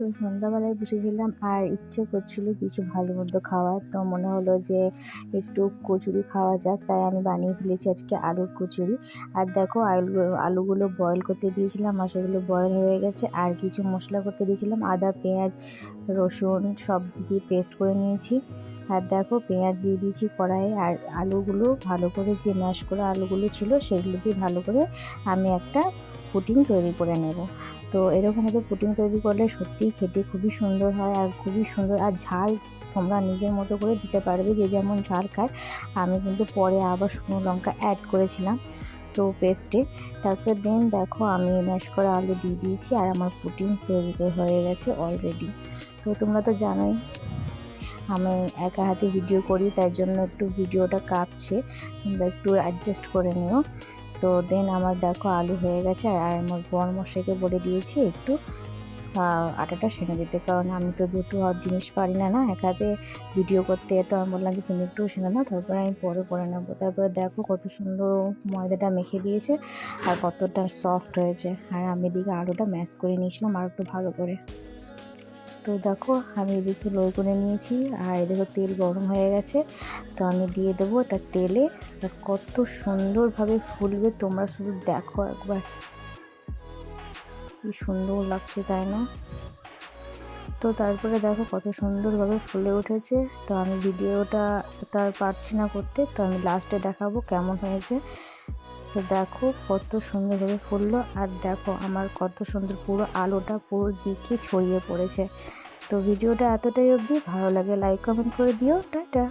তো সন্ধ্যাবেলায় বসেছিলাম আর ইচ্ছে করছিল কিছু ভালো মন্দ খাওয়ার, তো মনে হলো যে একটু কচুরি খাওয়া যাক, তাই আমি বানিয়ে ফেলেছি আজকে আলুর কচুরি। আর দেখো আলুগুলো বয়েল করতে দিয়েছিলাম আর সেগুলো বয়েল হয়ে গেছে। আর কিছু মশলা করতে দিয়েছিলাম, আদা পেঁয়াজ রসুন সব দিয়ে পেস্ট করে নিয়েছি। আর দেখো পেঁয়াজ দিয়ে দিয়েছি কড়াইয়ে, আর আলুগুলো ভালো করে যে ম্যাশ করা আলুগুলো ছিল সেগুলো দিয়ে ভালো করে আমি একটা পুডিং তৈরি করে নেব। তো এরকমভাবে পুডিং তৈরি করলে সত্যিই খেতে খুবই সুন্দর হয় আর খুবই সুন্দর, আর ঝাল তোমরা নিজের মতো করে দিতে পারবে যে যেমন ঝাল খায়। আমি কিন্তু পরে আবার শুকনো লঙ্কা অ্যাড করেছিলাম তো পেস্টে। তারপর দেন দেখো আমি ম্যাশ করা আলু দিয়ে দিয়েছি আর আমার পুডিং তৈরি হয়ে গেছে অলরেডি। তো তোমরা তো জানোই আমি একা হাতে ভিডিও করি, তাই জন্য একটু ভিডিওটা কাঁপছে, তোমরা একটু অ্যাডজাস্ট করে নিও। তো দেন আমার দেখো আলু হয়ে গেছে, আর আমার বরমশাইকে বলে দিয়েছি একটু আটাটা সেনে দিতে, কারণ আমি তো দুটো জিনিস পারি না একা হাতে ভিডিও করতে। তো আমি বললাম যে তুমি একটু সেনে দাও, তারপরে আমি পরে করে নেবো। তারপরে দেখো কত সুন্দর ময়দাটা মেখে দিয়েছে আর কতটা সফট হয়েছে। আর আমি এদিকে আলুটা ম্যাশ করে নিয়েছিলাম আর একটু ভালো করে। তো দেখো আমি এদিকে লই করে নিয়েছি আর এদিকে তেল গরম হয়ে গেছে, তো আমি দিয়ে দেবো এটা তেলে। আর কত সুন্দরভাবে ফুলবে তোমরা শুধু দেখো একবার, কি সুন্দর লাগছে তাই না? তো তারপরে দেখো কত সুন্দরভাবে ফুলে উঠেছে। তো আমি ভিডিওটা তার পারছি না করতে, তো আমি লাস্টে দেখাবো কেমন হয়েছে। তো দেখো কত সুন্দরভাবে ফুললো, আর দেখো আমার কত সুন্দর পুরো আলোটা পুরো দিকে ছড়িয়ে পড়েছে। তো ভিডিওটা এতটাই অবধি, ভালো লাগে লাইক কমেন্ট করে দিও, টাটা।